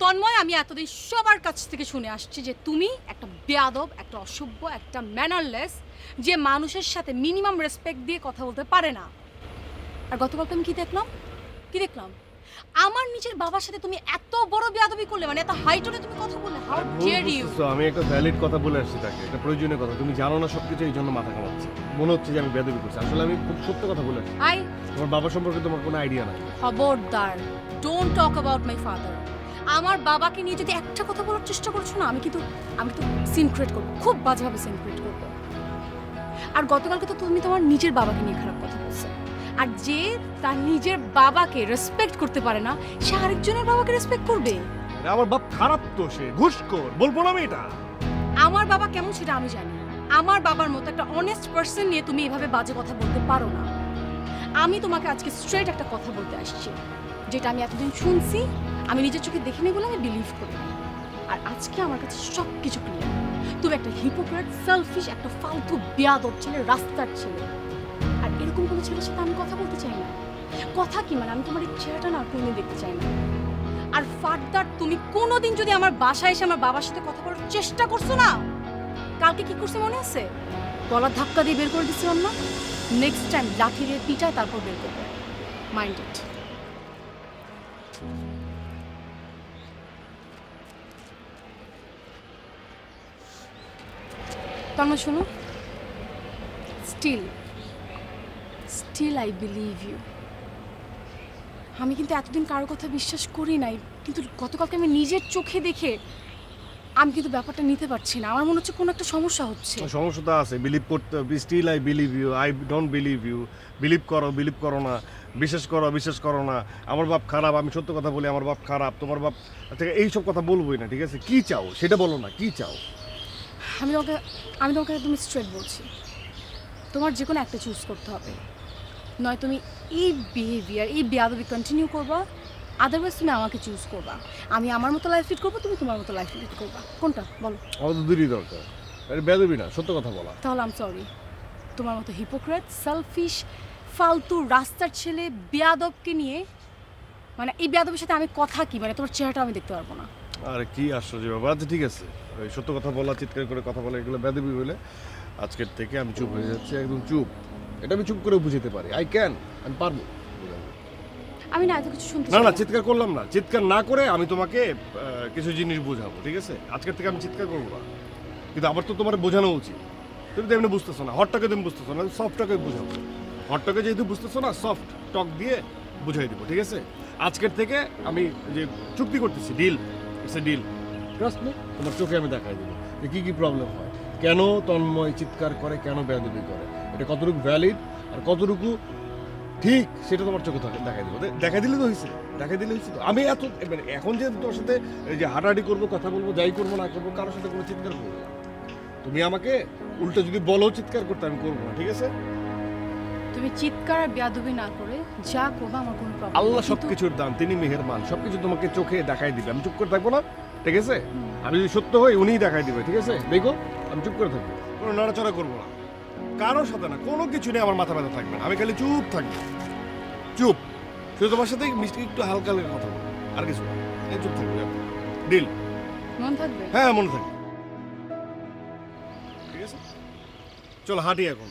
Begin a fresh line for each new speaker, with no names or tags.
তন্ময়, আমি এতদিন সবার কাছ থেকে শুনে আসছি যে তুমি একটা বেয়াদব, একটা অসভ্য, একটা ম্যানারলেস, যে মানুষের সাথে মিনিমাম রেসপেক্ট দিয়ে কথা বলতে পারে না। আর গতকালকে আমি কি দেখলাম? কি দেখলাম? আমার নিজের বাবার সাথে তুমি এত বড় বেয়াদবি করলে, মানে এত হাই টোনে তুমি কথা বললে। How dare you!
আমি একটা ভ্যালিড কথা বলে আসছি তাকে, একটা প্রয়োজনীয় কথা। তুমি জানো না সবকিছু, এই জন্য মাথা কামাচ্ছে। মনে হচ্ছে যে আমি বেয়াদবি করছি, আসলে আমি খুব সত্য কথা বলে আসছি।
আই
তোমার বাবা সম্পর্কে তোমার কোনো আইডিয়া নাই।
খবরদার, don't talk about my father. আমার বাবাকে নিয়ে যদি একটা কথা বলার চেষ্টা করছো না, আমি কিন্তু সিন ক্রিয়েট করবো, খুব বাজেভাবে সিন ক্রিয়েট করবো। আর গতকালকে তো তুমি তোমার নিজের বাবাকে নিয়ে খারাপ কথা বলছো। আর যে তার নিজের বাবাকে রেসপেক্ট করতে পারে না, সে আরেকজনের বাবাকে রেসপেক্ট করবে?
আমার বাপ খারাপ তো, সে ঘুষখোর, বলবো না আমি এটা?
আমার বাবা কেমন সেটা আমি জানি। আমার বাবার মতো একটা অনেস্ট পার্সন নিয়ে তুমি এভাবে বাজে কথা বলতে পারো না। আমি তোমাকে আজকে স্ট্রেট একটা কথা বলতে আসছি, যেটা আমি এতদিন শুনছি, আমি নিজের চোখে দেখিনি বলে আমি বিলিভ করি। আর আজকে আমার কাছে সব কিছু ক্লিয়ার। তুমি একটা হিপোক্রেট, সেলফিশ, একটা ফালতু বেয়াদব ছেলে, রাস্তার ছেলে। আর এরকম কোনো ছেলের সাথে আমি কথা বলতে চাই না। কথা কি মানে, আমি তোমার এই চেহারাটা না কোনোদিন দেখতে চাই না। আর ফার্দার তুমি কোনোদিন যদি আমার বাসায় এসে আমার বাবার সাথে কথা বলার চেষ্টা করছো না, কালকে কি করছে মনে আছে? গলার ধাক্কা দিয়ে বের করে দিচ্ছিলাম না? নেক্সট টাইম লাঠি দিয়ে পিটায় তারপর বের করবে। Mind it. তন্ময় শোনো, স্টিল আই বিলিভ ইউ। আমি কিন্তু এতদিন কারোর কথা বিশ্বাস করি নাই, কিন্তু গতকালকে আমি নিজের চোখে দেখে আমি কিন্তু ব্যাপারটা নিতে পারছি না। আমার মনে হচ্ছে কোনো একটা সমস্যা হচ্ছে।
সমস্যা তো আছে, বিলিভ করতে হবে। Still I believe you, I don't believe you. Believe করো না, বিশ্বাস করো না। আমার বাপ খারাপ, আমি সত্য কথা বলি, আমার বাপ খারাপ। তোমার বাপ থেকে এইসব কথা বলবোই না, ঠিক আছে? কি চাও সেটা বলো না, কি চাও?
আমি তোমাকে একদম স্ট্রেট বলছি, তোমার যে কোনো একটা চুজ করতে হবে। নয় তুমি এই বিহেভিয়ার, এই বেয়াদবি কন্টিনিউ করবা, আদারওয়াইজ তুমি আমাকে চুজ করবা। আমি আমার মতো লাইফ লিড করবো, তুমি তোমার মতো লাইফ লিড করবা। কোনটা বলো?
আমার তো দুটোই দরকার। আরে বেয়াদবি না, সত্য কথা বলা।
তাহলে আমি সরি, তোমার মতো হিপোক্রেট, সেলফিশ, ফালতু রাস্তার ছেলে বেয়াদবকে নিয়ে, মানে এই বেয়াদবের সাথে আমি কথা কি, মানে তোমার চেহারাটা আমি দেখতে পারবো না।
আরে কি আশ্চর্য ব্যাপার। আচ্ছা ঠিক আছে, ওই সত্য কথা বলা, চিৎকার করে কথা বলা, এগুলো বেয়াদবি বলে আজকের থেকে আমি চুপ হয়ে যাচ্ছি, একদম চুপ। এটা আমি চুপ করে বুঝতে পারি, আমি পারবো।
আমি না এত কিছু শুনতে
না
চাই
না, চিৎকার করলাম না। চিৎকার না করে আমি তোমাকে কিছু জিনিস বোঝাবো, ঠিক আছে? আজকের থেকে আমি চিৎকার করবো না, কিন্তু আবার তো তোমার বোঝানো উচিত। তুমি তো এমনি বুঝতেছো না, হটটাকে তুমি বুঝতেছো না, সফটটাকে বোঝাবো। হটটাকে যেহেতু বুঝতেছো না, সফট টক দিয়ে বুঝাই দিব, ঠিক আছে? আজকের থেকে আমি যে চুক্তি করতেছি, deal, it's a deal. Trust me, তোমার চোখে আমি দেখাই দেবো যে কী কী প্রবলেম হয়, কেন তন্ময় চিৎকার করে, কেন বেয়াদবি করে, এটা কতটুকু ভ্যালিড আর কতটুকু ঠিক, সেটা তোমার চোখে দেখাই দেবো। দেখাই দিলে তো হয়েছে, দেখাই দিলে হয়েছে তো। আমি এত মানে এখন যে তোর সাথে এই যে হাঁটাহাঁটি করবো, কথা বলবো, যাই করবো না করবো, কারোর সাথে কোনো চিৎকার করবো না। তুমি আমাকে উল্টো যদি বলো চিৎকার করতে, আমি করবো না, ঠিক আছে?
তুমি চিৎকার আর বেয়াদবি না করে যা করবা আমার কোনো প্রবলেম।
আল্লাহ সবকিছুর দান, তিনি মেহেরবান, সবকিছু তোমাকে চোখে দেখাই দিবে। আমি চুপ করে থাকবো না, ঠিক আছে? আমি যদি সত্য হই, উনিই দেখাই দিবে, ঠিক আছে? দেখো, আমি চুপ করে থাকবো, কোনো নড়াচড়া করবো না, কারোর সাথে না, কোনো কিছু নিয়ে আমার মাথা ব্যথা থাকবে না। আমি খালি চুপ থাকবো, চুপ। শুধু তোমার সাথে মিষ্টি একটু হালকা হালকা কথা বলবো, আর কিছু না। এই চুপ থাকবে, ডিল?
মন থাকবে?
হ্যাঁ, মনে থাকবে, ঠিক আছে? চলো হাঁটি এখন।